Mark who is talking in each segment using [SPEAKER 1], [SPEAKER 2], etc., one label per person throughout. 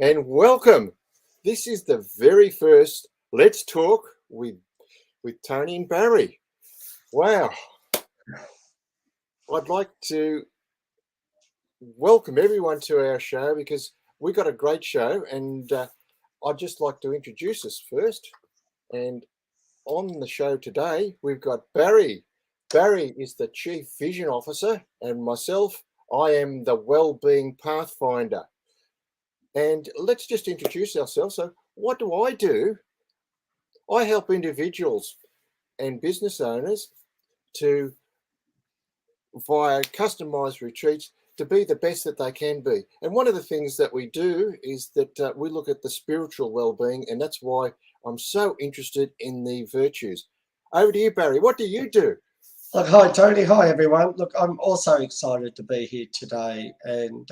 [SPEAKER 1] and welcome. This is the very first Let's Talk with Tony and Barry. Wow. I'd like to welcome everyone to our show because we got a great show, and I'd just like to introduce us first. And on the show today, we've got Barry. Barry is the Chief Vision Officer, and myself, I am the Wellbeing Pathfinder. And let's just introduce ourselves. So, what do? I help individuals and business owners to, via customized retreats, to be the best that they can be. And one of the things that we do is that we look at the spiritual well-being, and that's why I'm so interested in the virtues. Over to you, Barry. What do you do?
[SPEAKER 2] Look, hi Tony, hi everyone. Look, I'm also excited to be here today, and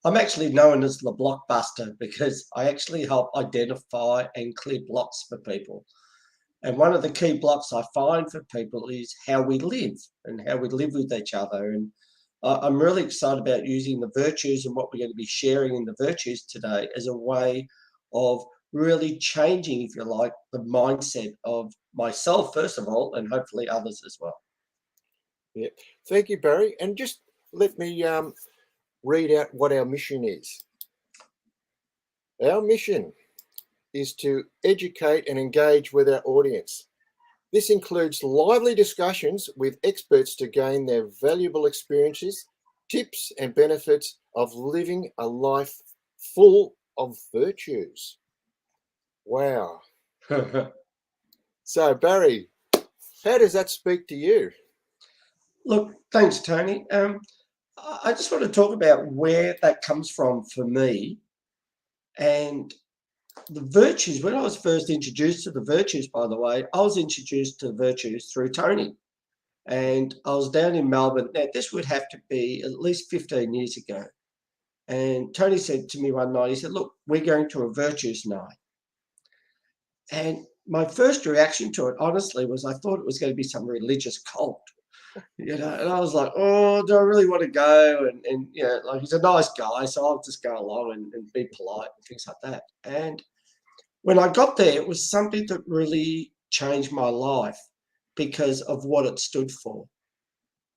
[SPEAKER 2] I'm actually known as the blockbuster because I actually help identify and clear blocks for people. And one of the key blocks I find for people is how we live and how we live with each other. And I'm really excited about using the virtues and what we're going to be sharing in the virtues today as a way of really changing, if you like, the mindset of myself, first of all, and hopefully others as well.
[SPEAKER 1] Yeah, thank you, Barry. And just let me read out what our mission is. Our mission is to educate and engage with our audience. This includes lively discussions with experts to gain their valuable experiences, tips, and benefits of living a life full of virtues. Wow. So, Barry, how does that speak to you?
[SPEAKER 2] Look, thanks, Tony. I just want to talk about where that comes from for me and the virtues. When I was first introduced to the virtues, by the way, I was introduced to the virtues through Tony. And I was down in Melbourne. Now, this would have to be at least 15 years ago. And Tony said to me one night, he said, look, we're going to a virtues night. And my first reaction to it, honestly, was I thought it was going to be some religious cult. And I was like, oh, do I really want to go? And like he's a nice guy, so I'll just go along and be polite and things like that. And when I got there, it was something that really changed my life because of what it stood for.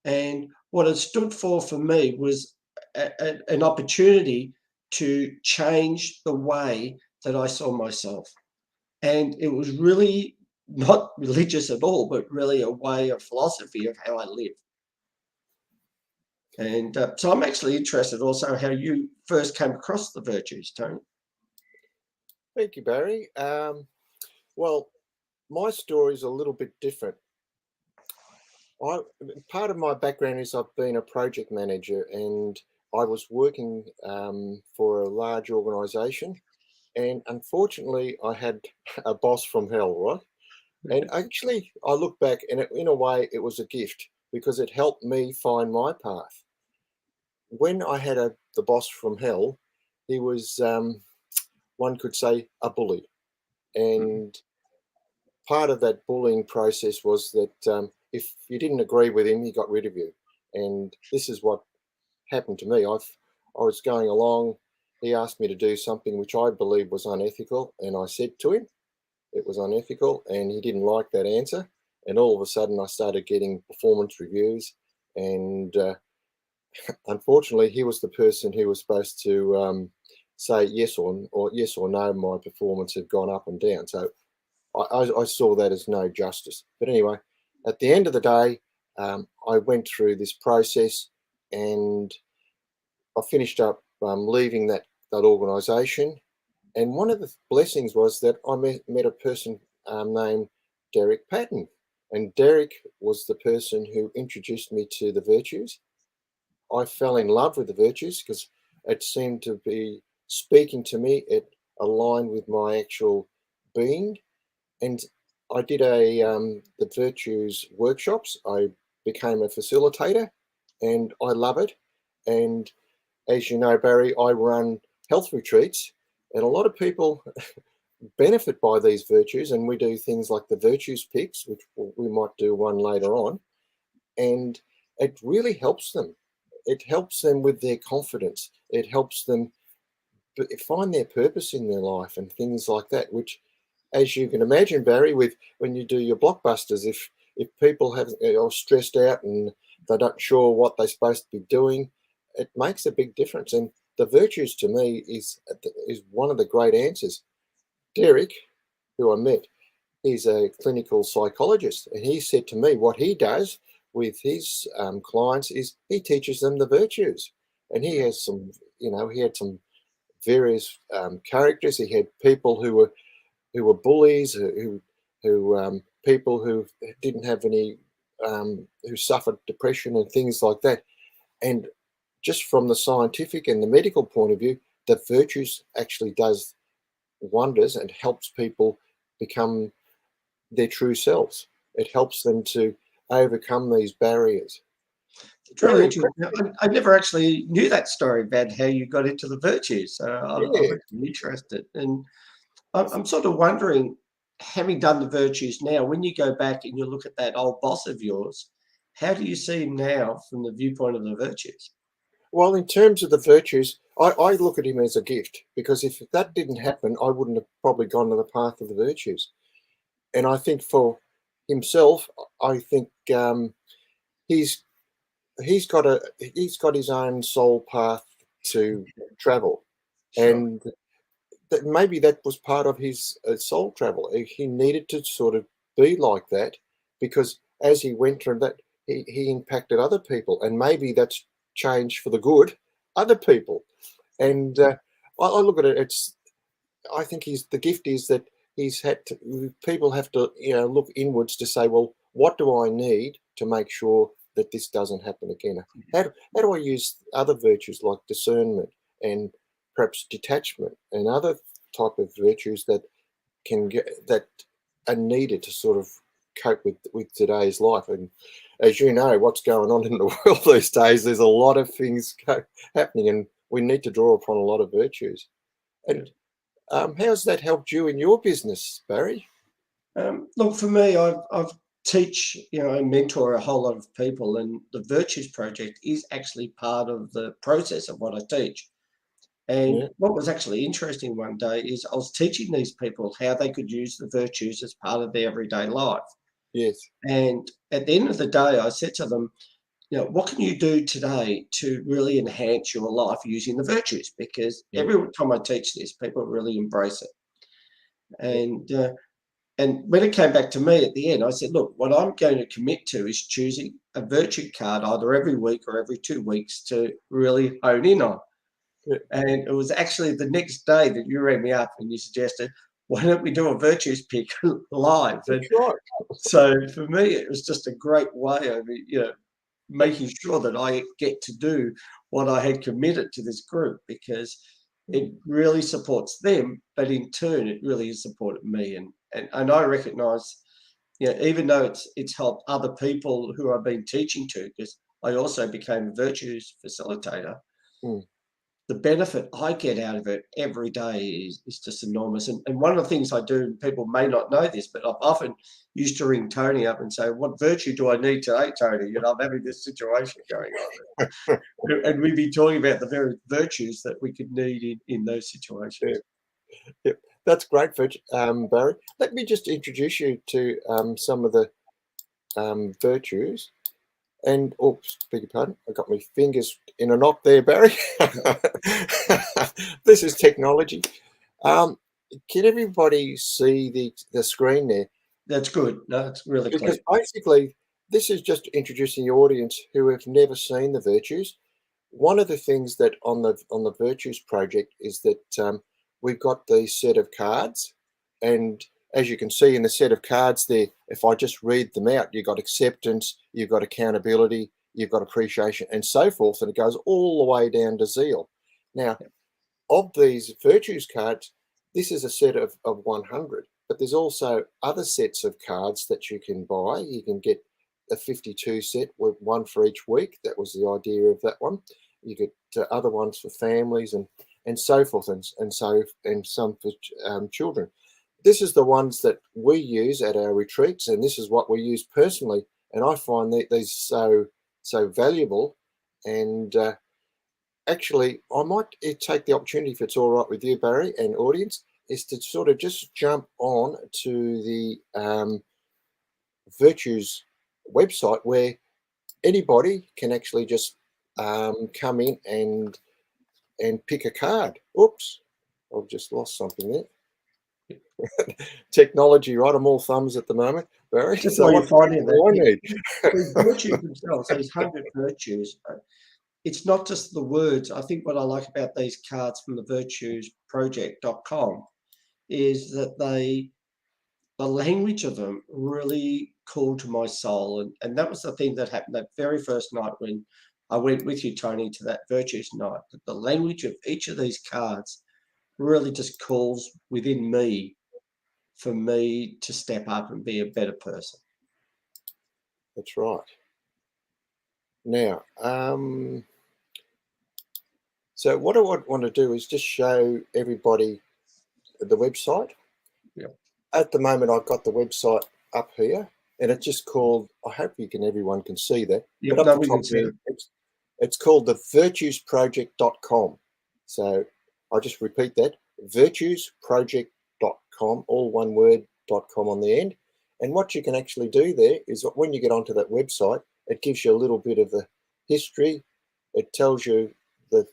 [SPEAKER 2] And what it stood for me was an opportunity to change the way that I saw myself. And it was really not religious at all, but really a way of philosophy of how I live. And so I'm actually interested also how you first came across the virtues, Tony.
[SPEAKER 1] Thank you, Barry. Well, my story is a little bit different. Part of my background is I've been a project manager, and I was working for a large organisation, and unfortunately, I had a boss from hell, right? And actually, I look back, and in a way, it was a gift because it helped me find my path. When I had the boss from hell, he was, one could say, a bully, and part of that bullying process was that if you didn't agree with him, he got rid of you. And this is what happened to me. I was going along. He asked me to do something which I believed was unethical, and I said to him it was unethical, and he didn't like that answer. And all of a sudden, I started getting performance reviews, and unfortunately, he was the person who was supposed to say yes or yes or no. My performance had gone up and down, so I saw that as no justice. But anyway, at the end of the day, I went through this process, and I finished up leaving that organisation. And one of the blessings was that I met a person named Derek Patton. And Derek was the person who introduced me to the virtues. I fell in love with the virtues because it seemed to be speaking to me. It aligned with my actual being. And I did the virtues workshops. I became a facilitator, and I love it. And as you know, Barry, I run health retreats, and a lot of people benefit by these virtues. And we do things like the virtues picks, which we might do one later on, and it really helps them. It helps them with their confidence. It helps them find their purpose in their life and things like that, which, as you can imagine, Barry, with when you do your blockbusters, if people are stressed out and they're not sure what they're supposed to be doing, it makes a big difference. And the virtues, to me, is one of the great answers. Derek, who I met, is a clinical psychologist, and he said to me what he does with his clients is he teaches them the virtues. And he has some, he had some various characters. He had people who were bullies, who people who didn't have any, who suffered depression and things like that. And just from the scientific and the medical point of view, the virtues actually does wonders and helps people become their true selves. It helps them to overcome these barriers.
[SPEAKER 2] It's really interesting. I never actually knew that story about how you got into the virtues. I'm
[SPEAKER 1] Yeah.
[SPEAKER 2] actually interested. And I'm sort of wondering, having done the virtues now, when you go back and you look at that old boss of yours, how do you see him now from the viewpoint of the virtues?
[SPEAKER 1] Well, in terms of the virtues, I look at him as a gift, because if that didn't happen, I wouldn't have probably gone to the path of the virtues. And I think for himself, I think he's he's got his own soul path to travel,
[SPEAKER 2] Sure.
[SPEAKER 1] and that maybe that was part of his soul travel. He needed to sort of be like that, because as he went through that, he impacted other people, and maybe that's changed for the good other people. And I look at it. I think the gift is that he's had to. People have to look inwards to say, well, what do I need to make sure that this doesn't happen again? How do I use other virtues like discernment and perhaps detachment and other type of virtues that that are needed to sort of cope with today's life? And as you know, what's going on in the world these days, there's a lot of things happening, and we need to draw upon a lot of virtues. And how's that helped you in your business, Barry?
[SPEAKER 2] Look, for me, I've teach, and mentor a whole lot of people, and the Virtues Project is actually part of the process of what I teach. And
[SPEAKER 1] Yeah.
[SPEAKER 2] what was actually interesting one day is I was teaching these people how they could use the virtues as part of their everyday life.
[SPEAKER 1] Yes.
[SPEAKER 2] And at the end of the day, I said to them, what can you do today to really enhance your life using the virtues? Because
[SPEAKER 1] Yeah.
[SPEAKER 2] every time I teach this, people really embrace it.
[SPEAKER 1] Yeah.
[SPEAKER 2] And when it came back to me at the end, I said, look, what I'm going to commit to is choosing a virtue card either every week or every 2 weeks to really hone in on.
[SPEAKER 1] Yeah.
[SPEAKER 2] And it was actually the next day that you rang me up and you suggested, why don't we do a virtues pick live? And
[SPEAKER 1] That's right.
[SPEAKER 2] so for me, it was just a great way of, making sure that I get to do what I had committed to this group, because it really supports them, but in turn, it really has supported me. And I recognise, even though it's helped other people who I've been teaching to, because I also became a virtues facilitator,
[SPEAKER 1] Mm.
[SPEAKER 2] the benefit I get out of it every day is just enormous. And one of the things I do, and people may not know this, but I've often used to ring Tony up and say, what virtue do I need today, Tony? I'm having this situation going on. And we'd be talking about the very virtues that we could need in those
[SPEAKER 1] Yeah.
[SPEAKER 2] situations.
[SPEAKER 1] Yeah. That's great, Barry. Let me just introduce you to some of the virtues. And oops, beg your pardon, I got my fingers in a knot there, Barry. This is technology. Can everybody see the screen there?
[SPEAKER 2] That's good. No, it's really clear.
[SPEAKER 1] Because basically, this is just introducing the audience who have never seen the virtues. One of the things that on the Virtues Project is that we've got these set of cards, and as you can see in the set of cards there, if I just read them out, you've got acceptance, you've got accountability, you've got appreciation, and so forth, and it goes all the way down to zeal. Now, of these virtues cards, this is a set of 100, but there's also other sets of cards that you can buy. You can get a 52 set with one for each week. That was the idea of that one. You get other ones for families and so forth, and some for children. This is the ones that we use at our retreats, and this is what we use personally. And I find that these so valuable, and actually, I might take the opportunity, if it's all right with you, Barry, and audience, is to sort of just jump on to the Virtues website, where anybody can actually just come in and pick a card. Oops, I've just lost something there. Technology, right? I'm all thumbs at the moment, Barry.
[SPEAKER 2] Just
[SPEAKER 1] So
[SPEAKER 2] while
[SPEAKER 1] what
[SPEAKER 2] you're finding
[SPEAKER 1] do I
[SPEAKER 2] that,
[SPEAKER 1] need?
[SPEAKER 2] these virtues themselves, these 100 virtues, it's not just the words. I think what I like about these cards from the virtuesproject.com is that the language of them really called to my soul. And that was the thing that happened that very first night when I went with you, Tony, to that virtues night. That the language of each of these cards really just calls within me for me to step up and be a better person.
[SPEAKER 1] That's right. Now, so what I would want to do is just show everybody the website.
[SPEAKER 2] Yep.
[SPEAKER 1] At the moment, I've got the website up here, and it's just called, I hope everyone can see that,
[SPEAKER 2] Yep,
[SPEAKER 1] but up
[SPEAKER 2] no,
[SPEAKER 1] the
[SPEAKER 2] we
[SPEAKER 1] top
[SPEAKER 2] can see
[SPEAKER 1] there,
[SPEAKER 2] it.
[SPEAKER 1] it's called the virtuesproject.com. So I'll just repeat that, virtuesproject.com, all one word, .com on the end. And what you can actually do there is that when you get onto that website, it gives you a little bit of the history. It tells you the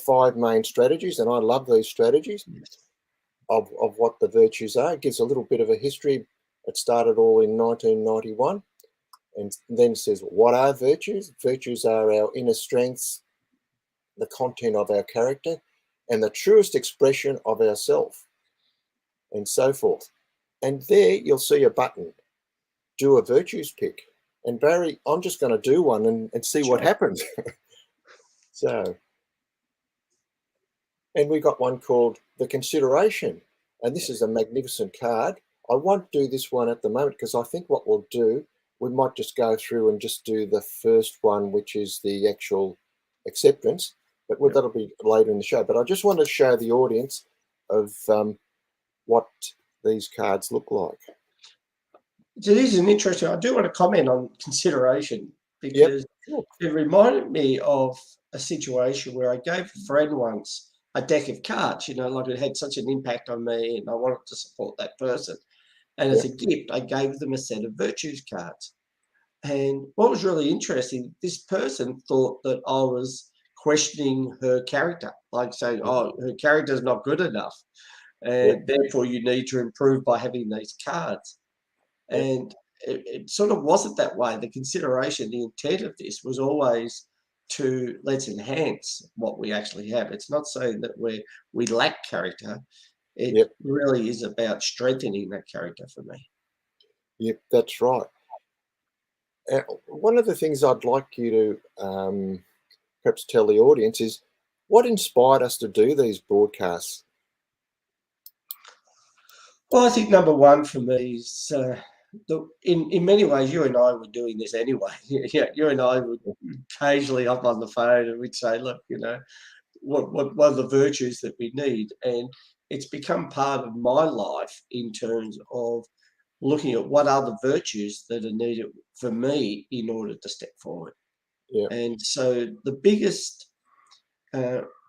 [SPEAKER 1] 5 main strategies, and I love these strategies of what the virtues are. It gives a little bit of a history. It started all in 1991, and then says, what are virtues? Virtues are our inner strengths, the content of our character, and the truest expression of ourself, and so forth. And there you'll see a button, do a virtues pick. And Barry, I'm just going to do one and see what happens. So, and we got one called the consideration. And this is a magnificent card. I won't do this one at the moment because I think what we'll do, we might just go through and just do the first one, which is the actual acceptance. But that'll be later in the show. But I just want to show the audience of what these cards look like.
[SPEAKER 2] So this is an interesting. I do want to comment on consideration because it reminded me of a situation where I gave a friend once a deck of cards, like it had such an impact on me and I wanted to support that person. And as a gift, I gave them a set of virtues cards. And what was really interesting, this person thought that I was questioning her character, like saying, oh, her character is not good enough. And therefore you need to improve by having these cards. And it sort of wasn't that way. The consideration, the intent of this was always to let's enhance what we actually have. It's not saying that we lack character. It really is about strengthening that character for me.
[SPEAKER 1] Yep, that's right. One of the things I'd like you to perhaps tell the audience is what inspired us to do these broadcasts?
[SPEAKER 2] Well, I think number one for me is in many ways, you and I were doing this anyway. You and I would occasionally hop on the phone and we'd say, look, what are the virtues that we need? And it's become part of my life in terms of looking at what are the virtues that are needed for me in order to step forward. And so the biggest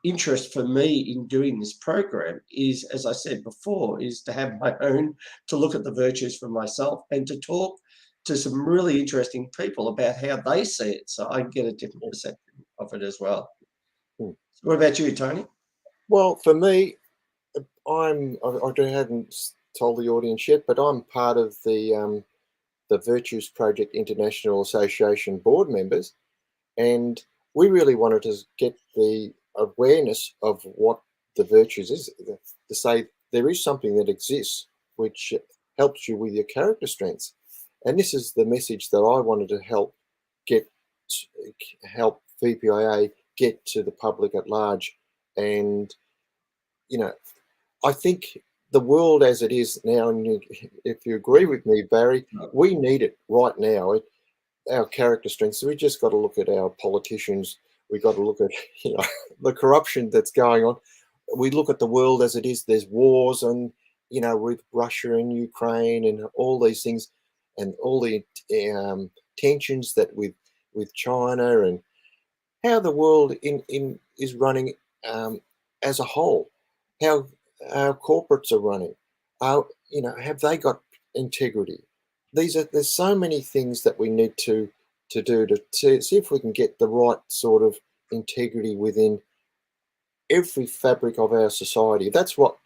[SPEAKER 2] interest for me in doing this program is, as I said before, is to have my own, to look at the virtues for myself and to talk to some really interesting people about how they see it, so I get a different perception of it as well. So what about you, Tony?
[SPEAKER 1] Well, for me, I haven't told the audience yet, but I'm part of the Virtues Project International Association board members, and we really wanted to get the awareness of what the virtues is, to say there is something that exists which helps you with your character strengths. And this is the message that I wanted to help VPIA get to the public at large. And, I think the world as it is now, and if you agree with me, Barry, we need it right now. Our character strengths. So we just got to look at our politicians. We got to look at the corruption that's going on. We look at the world as it is. There's wars, and with Russia and Ukraine and all these things, and all the tensions that with China, and how the world is running as a whole, how our corporates are running. Have they got integrity? There's so many things that we need to do to see if we can get the right sort of integrity within every fabric of our society. That's what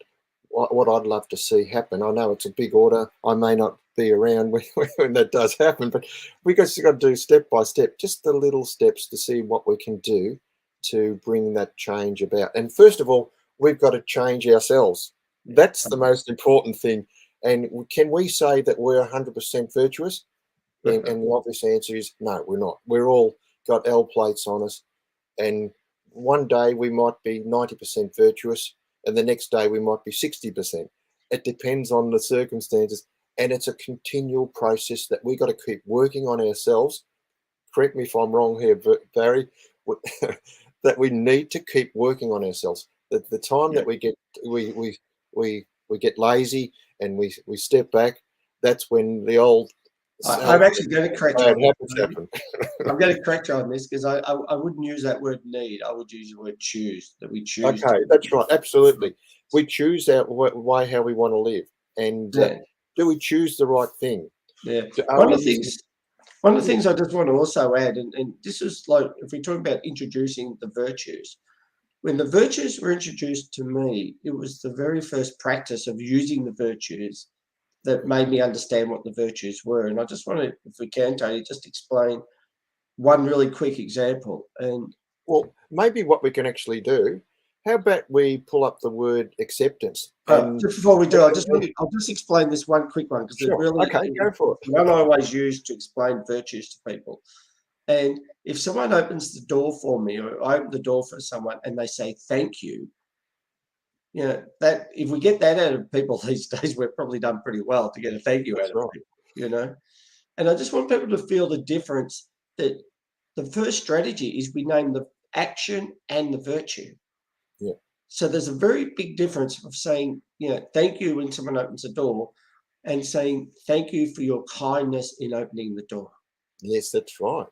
[SPEAKER 1] I'd love to see happen. I know it's a big order. I may not be around when that does happen, but we just got to do step by step, just the little steps to see what we can do to bring that change about. And first of all, we've got to change ourselves. That's the most important thing. And can we say that we're 100% virtuous? And the obvious answer is no, we're not. We're all got L plates on us, and one day we might be 90% virtuous, and the next day we might be 60%. It depends on the circumstances, and it's a continual process that we got to keep working on ourselves. Correct me if I'm wrong here, Barry. That we need to keep working on ourselves. The time that we get we get lazy and we step back, that's when the old
[SPEAKER 2] I'm actually going to correct you on
[SPEAKER 1] habits happen.
[SPEAKER 2] I'm going to correct you on this because I wouldn't use that word need. I would use the word choose, that we choose.
[SPEAKER 1] Okay, that's right. Absolutely. We choose our way how we want to live. And do we choose the right thing?
[SPEAKER 2] Yeah. One of the things I just want to also add, and this is like if we're talking about introducing the virtues, when the virtues were introduced to me, it was the very first practice of using the virtues that made me understand what the virtues were. And I just want to, if we can, Tony, just explain one really quick example. And
[SPEAKER 1] well, maybe what we can actually do, how about we pull up the word acceptance? And
[SPEAKER 2] just before we do, I'll just explain this one quick one because
[SPEAKER 1] sure.
[SPEAKER 2] it really
[SPEAKER 1] Okay, go for it.
[SPEAKER 2] one I always use to explain virtues to people. And if someone opens the door for me, or I open the door for someone and they say thank you, that if we get that out of people these days, we've probably done pretty well to get a thank you
[SPEAKER 1] That's
[SPEAKER 2] out of
[SPEAKER 1] right.
[SPEAKER 2] people, And I just want people to feel the difference that the first strategy is we name the action and the virtue.
[SPEAKER 1] Yeah.
[SPEAKER 2] So there's a very big difference of saying, thank you when someone opens the door and saying thank you for your kindness in opening the door.
[SPEAKER 1] Yes, that's right.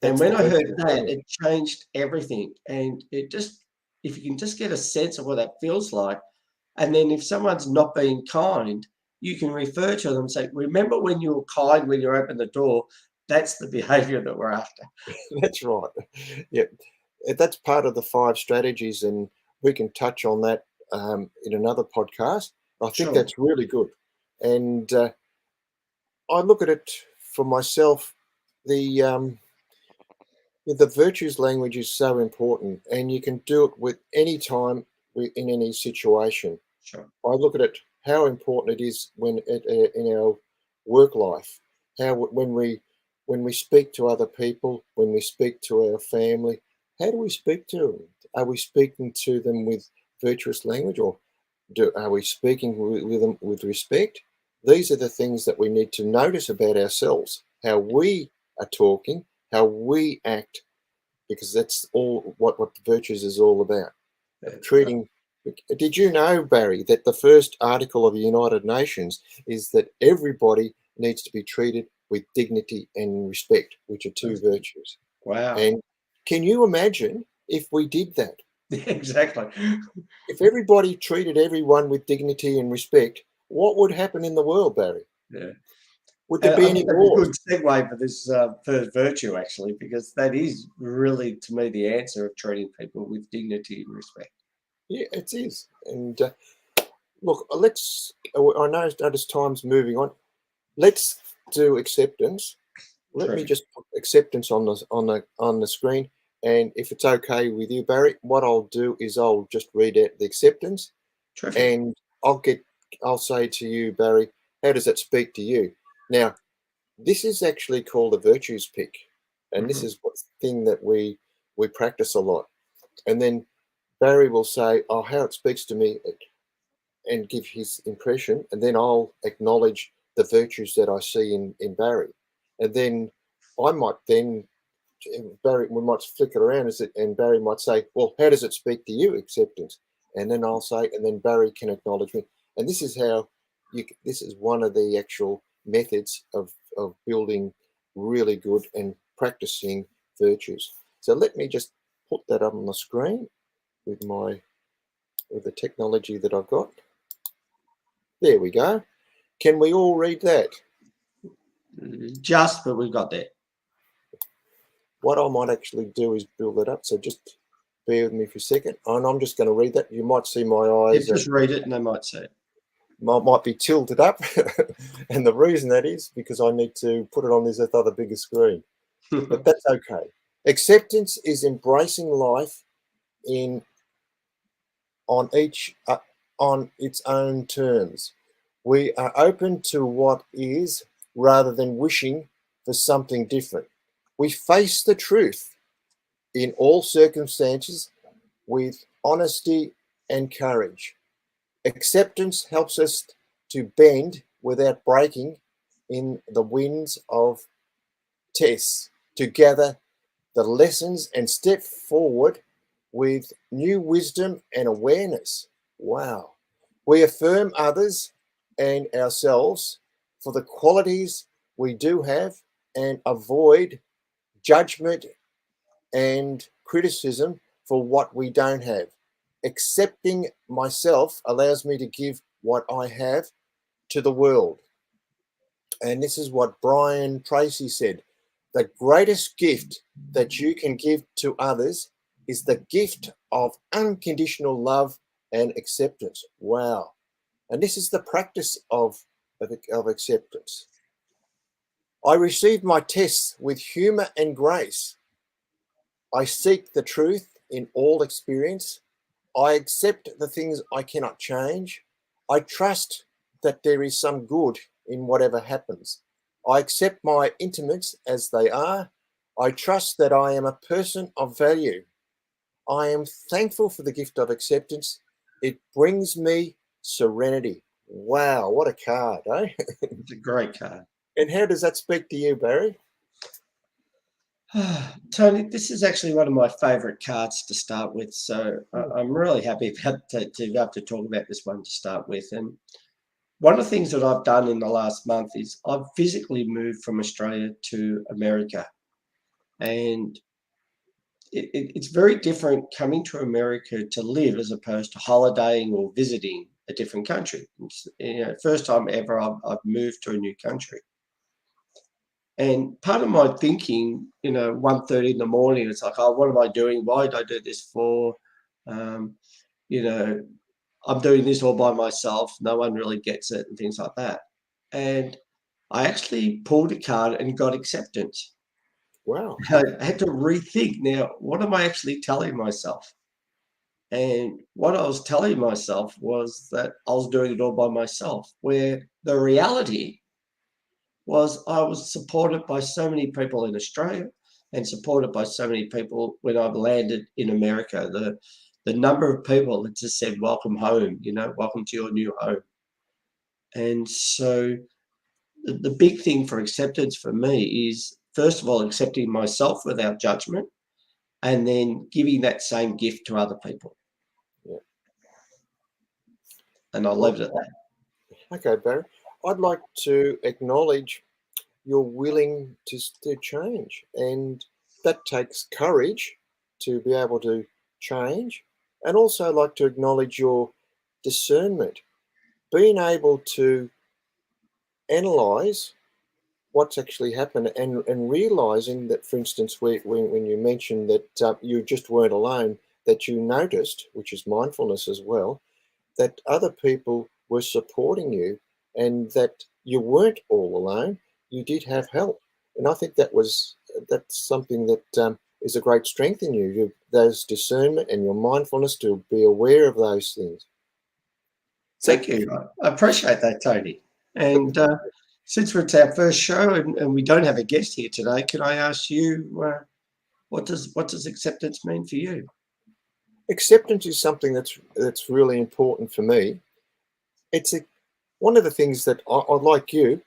[SPEAKER 2] And
[SPEAKER 1] That's
[SPEAKER 2] when
[SPEAKER 1] the
[SPEAKER 2] I heard
[SPEAKER 1] virtue
[SPEAKER 2] that, it changed everything. And it just, if you can just get a sense of what that feels like, and then if someone's not being kind, you can refer to them and say, remember when you were kind when you opened the door? That's the behavior that we're after.
[SPEAKER 1] That's right. Yeah, that's part of the 5 strategies, and we can touch on that in another podcast. I think
[SPEAKER 2] Sure.
[SPEAKER 1] that's really good. And I look at it for myself. The virtues language is so important, and you can do it with any time in any situation.
[SPEAKER 2] Sure.
[SPEAKER 1] I look at it how important it is in our work life, how when we speak to other people, when we speak to our family, how do we speak to them? Are we speaking to them with virtuous language, or are we speaking with them with respect? These are the things that we need to notice about ourselves, how we are talking, how we act, because that's all what the virtues is all about. Treating. Did you know, Barry, that the first article of the United Nations is that everybody needs to be treated with dignity and respect, which are 2 virtues.
[SPEAKER 2] Wow.
[SPEAKER 1] And can you imagine if we did that?
[SPEAKER 2] Exactly.
[SPEAKER 1] If everybody treated everyone with dignity and respect, what would happen in the world, Barry?
[SPEAKER 2] Yeah.
[SPEAKER 1] Would there
[SPEAKER 2] I
[SPEAKER 1] be any
[SPEAKER 2] think that's a
[SPEAKER 1] wars?
[SPEAKER 2] good segue for this first virtue, actually, because that is really, to me, the answer of treating people with dignity and respect.
[SPEAKER 1] Yeah, it is. And look, I know as time's moving on. Let's do acceptance. Let me
[SPEAKER 2] Terrific.
[SPEAKER 1] just put acceptance on the screen. And if it's okay with you, Barry, what I'll do is I'll just read out the acceptance,
[SPEAKER 2] Terrific.
[SPEAKER 1] and I'll say to you, Barry, how does that speak to you? Now, this is actually called a virtues pick, and this
[SPEAKER 2] Mhm.
[SPEAKER 1] is what thing that we practice a lot. And then Barry will say, "Oh, how it speaks to me," and give his impression, and then I'll acknowledge the virtues that I see in Barry, and then I might then Barry we might flick it around as it, and Barry might say, "Well, how does it speak to you, acceptance?" And then I'll say, and then Barry can acknowledge me, and this is how This is one of the actual methods of building really good and practicing virtues. So let me just put that up on the screen with the technology that I've got. There we go. Can we all read that?
[SPEAKER 2] Just, but we've got that.
[SPEAKER 1] What I might actually do is build it up. So just bear with me for a second. And I'm just going to read that. You might see my eyes.
[SPEAKER 2] Just read it and they might see it.
[SPEAKER 1] Might be tilted up. And the reason that is because I need to put it on this other bigger screen. But that's okay. Acceptance is embracing life on its own terms. We are open to what is rather than wishing for something different. We face the truth in all circumstances with honesty and courage. Acceptance helps us to bend without breaking in the winds of tests, to gather the lessons and step forward with new wisdom and awareness. Wow. We affirm others and ourselves for the qualities we do have and avoid judgment and criticism for what we don't have. Accepting myself allows me to give what I have to the world. And this is what Brian Tracy said. The greatest gift that you can give to others is the gift of unconditional love and acceptance. Wow. And this is the practice of acceptance. I receive my tests with humor and grace. I seek the truth in all experience. I accept the things I cannot change. I trust that there is some good in whatever happens. I accept my intimates as they are. I trust that I am a person of value. I am thankful for the gift of acceptance. It brings me serenity. Wow, what a card, eh?
[SPEAKER 2] It's a great card.
[SPEAKER 1] And how does that speak to you, Barry?
[SPEAKER 2] Tony, this is actually one of my favourite cards to start with. So I'm really happy to be able to talk about this one to start with. And one of the things that I've done in the last month is I've physically moved from Australia to America. And it's very different coming to America to live as opposed to holidaying or visiting a different country. It's, first time ever I've moved to a new country. And part of my thinking, 1:30 in the morning, it's like, oh, what am I doing? Why did I do this for? You know, I'm doing this all by myself. No one really gets it and things like that. And I actually pulled a card and got acceptance.
[SPEAKER 1] Wow.
[SPEAKER 2] I had to rethink now, what am I actually telling myself? And what I was telling myself was that I was doing it all by myself, where the reality was I was supported by so many people in Australia and supported by so many people when I've landed in America. The number of people that just said, welcome home, welcome to your new home. And so the big thing for acceptance for me is, first of all, accepting myself without judgment and then giving that same gift to other people.
[SPEAKER 1] Yeah.
[SPEAKER 2] And I'll leave it at that.
[SPEAKER 1] Okay, Barry. I'd like to acknowledge you're willing to change, and that takes courage to be able to change. And also I'd like to acknowledge your discernment, being able to analyze what's actually happened and realizing that, for instance, when you mentioned that you just weren't alone, that you noticed, which is mindfulness as well, that other people were supporting you and that you weren't all alone. You did have help. And I think that's something that is a great strength in you, those discernment and your mindfulness to be aware of those things.
[SPEAKER 2] Thank you. I appreciate that, Tony. And since it's our first show and we don't have a guest here today, can I ask you, what does acceptance mean for you?
[SPEAKER 1] Acceptance is something that's really important for me. It's one of the things that I like you.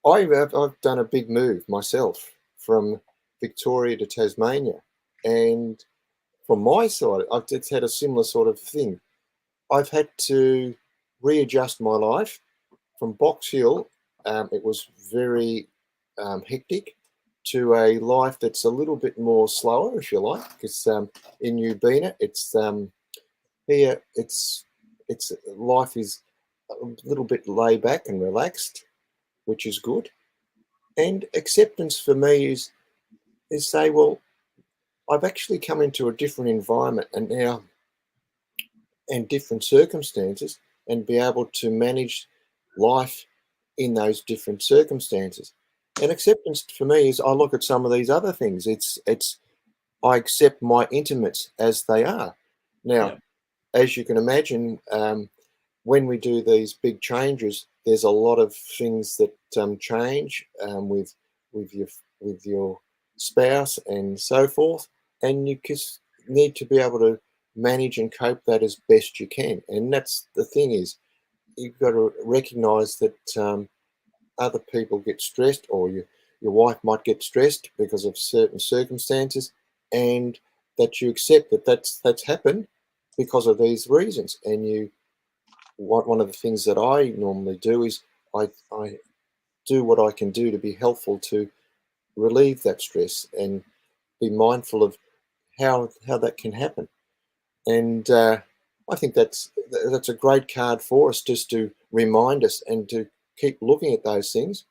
[SPEAKER 1] I've done a big move myself from Victoria to Tasmania, and from my side, I've just had a similar sort of thing. I've had to readjust my life from Box Hill. It was very hectic to a life that's a little bit more slower, if you like, because in New Bena, it's here, it's life is a little bit laid back and relaxed, which is good. And acceptance for me is say, well, I've actually come into a different environment and now and different circumstances and be able to manage life in those different circumstances. And acceptance for me is I look at some of these other things. It's I accept my intimates as they are. Now,
[SPEAKER 2] Yeah.
[SPEAKER 1] as you can imagine, when we do these big changes, there's a lot of things that change with your spouse and so forth, and you just need to be able to manage and cope that as best you can. And that's the thing is, you've got to recognise that other people get stressed, or your wife might get stressed because of certain circumstances, and that you accept that that's happened because of these reasons. And you one of the things that I normally do is I do what I can do to be helpful to relieve that stress and be mindful of how that can happen. And I think that's a great card for us, just to remind us and to keep looking at those things.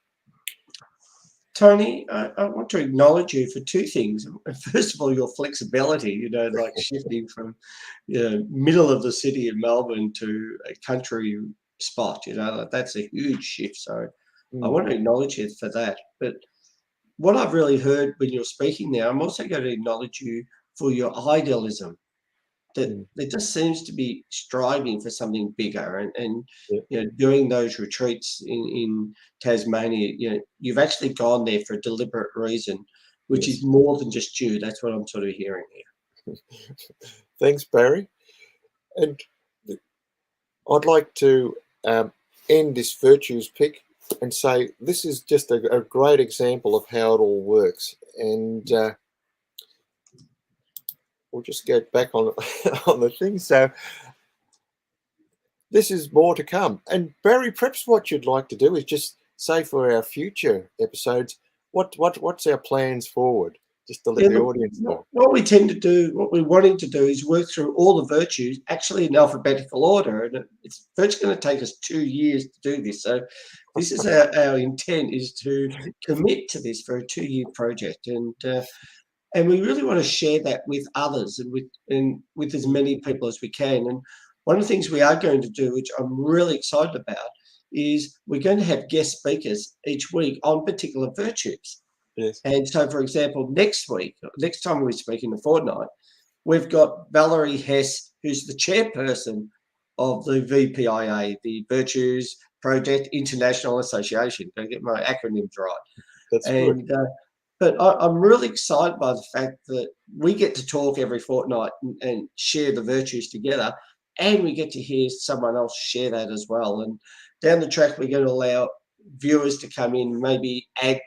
[SPEAKER 2] Tony, I want to acknowledge you for two things. First of all, your flexibility, like shifting from, middle of the city of Melbourne to a country spot, that's a huge shift. So I want to acknowledge you for that. But what I've really heard when you're speaking now, I'm also going to acknowledge you for your idealism. That there just seems to be striving for something bigger, and doing those retreats in Tasmania, you've actually gone there for a deliberate reason, which is
[SPEAKER 1] Yes.
[SPEAKER 2] more than just you. That's what I'm sort of hearing here.
[SPEAKER 1] Thanks, Barry. And I'd like to end this virtues pick and say this is just a great example of how it all works. And we'll just get back on on the thing. So this is more to come. And Barry, perhaps what you'd like to do is just say for our future episodes, what's our plans forward, just to let
[SPEAKER 2] Yeah,
[SPEAKER 1] the
[SPEAKER 2] look,
[SPEAKER 1] audience know.
[SPEAKER 2] what we tend to do, what we're wanting to do is work through all the virtues actually in alphabetical order. And it's virtually going to take us 2 years to do this. So this is our intent, is to commit to this for a 2-year project. And we really want to share that with others and with as many people as we can. And one of the things we are going to do, which I'm really excited about, is we're going to have guest speakers each week on particular virtues.
[SPEAKER 1] Yes.
[SPEAKER 2] And so, for example, next time we speak in the fortnight, we've got Valerie Hess, who's the chairperson of the VPIA, the Virtues Project International Association. Don't get my acronyms right.
[SPEAKER 1] That's good.
[SPEAKER 2] And but I'm really excited by the fact that we get to talk every fortnight and share the virtues together, and we get to hear someone else share that as well. And down the track, we're going to allow viewers to come in, maybe add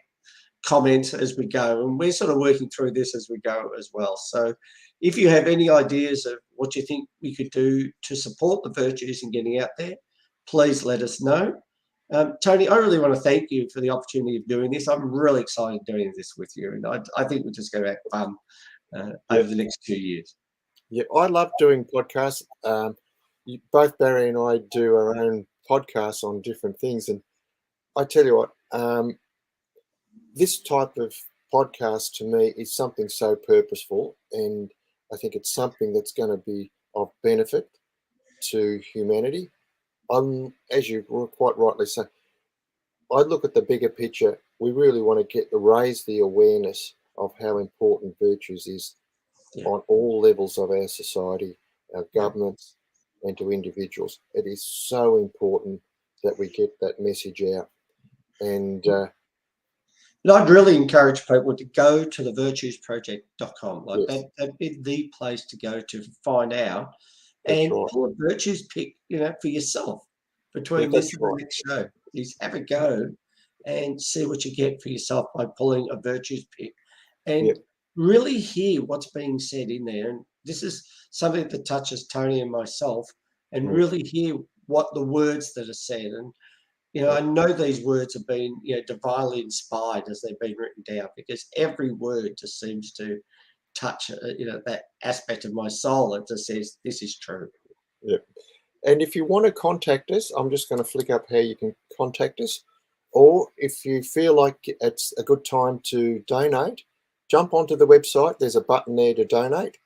[SPEAKER 2] comments as we go, and we're sort of working through this as we go as well. So if you have any ideas of what you think we could do to support the virtues and getting out there, please let us know. Tony, I really want to thank you for the opportunity of doing this. I'm really excited doing this with you, and I think we're just going to have fun over the next 2 years.
[SPEAKER 1] Yeah, I love doing podcasts. Both Barry and I do our own podcasts on different things, and I tell you what, this type of podcast to me is something so purposeful, and I think it's something that's going to be of benefit to humanity. As you quite rightly say, I look at the bigger picture. We really want to raise the awareness of how important virtues is on all levels of our society, our governments, and to individuals. It is so important that we get that message out. And
[SPEAKER 2] I'd really encourage people to go to the virtuesproject.com. Like
[SPEAKER 1] yes,
[SPEAKER 2] that'd be the place to go to find out
[SPEAKER 1] that's
[SPEAKER 2] and
[SPEAKER 1] right.
[SPEAKER 2] pull a virtues pick, for yourself
[SPEAKER 1] Yeah,
[SPEAKER 2] between
[SPEAKER 1] that's
[SPEAKER 2] this and the
[SPEAKER 1] right.
[SPEAKER 2] next show. Is have a go and see what you get for yourself by pulling a virtues pick
[SPEAKER 1] Yeah,
[SPEAKER 2] and really hear what's being said in there. And this is something that touches Tony and myself, and
[SPEAKER 1] mm,
[SPEAKER 2] really hear what the words that are said. And I know these words have been, divinely inspired as they've been written down, because every word just seems to touch, that aspect of my soul that just says, this is true.
[SPEAKER 1] Yep. And if you want to contact us, I'm just going to flick up how you can contact us. Or if you feel like it's a good time to donate, jump onto the website. There's a button there to donate.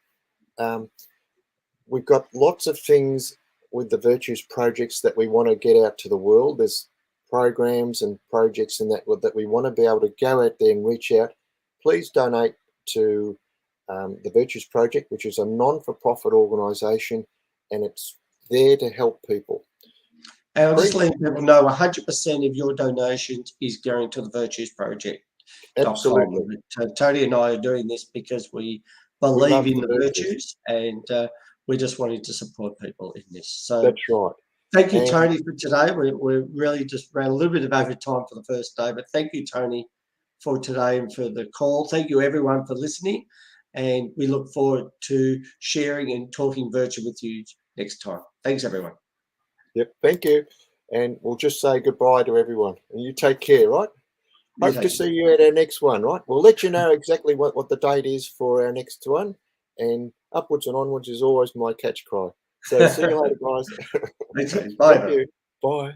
[SPEAKER 1] We've got lots of things with the Virtues projects that we want to get out to the world. There's programs and projects and that we want to be able to go out there and reach out. Please donate to the Virtues Project, which is a non-for-profit organisation, and it's there to help people.
[SPEAKER 2] And I'll just let people know 100% of your donations is going to the Virtues Project.
[SPEAKER 1] Absolutely.
[SPEAKER 2] Tony and I are doing this because we believe in the virtues, and we're just wanting to support people in this. So
[SPEAKER 1] that's right.
[SPEAKER 2] Thank you, Tony, for today. We're really just ran a little bit of overtime for the first day, but thank you, Tony, for today and for the call. Thank you, everyone, for listening, and we look forward to sharing and talking virtue with you next time. Thanks, everyone.
[SPEAKER 1] Yep, thank you. And we'll just say goodbye to everyone. And you take care, right? Hope to see you at our next one, right? We'll let you know exactly what the date is for our next one. And upwards and onwards is always my catch cry. So see you later, guys.
[SPEAKER 2] Bye.
[SPEAKER 1] Thank you. Bye.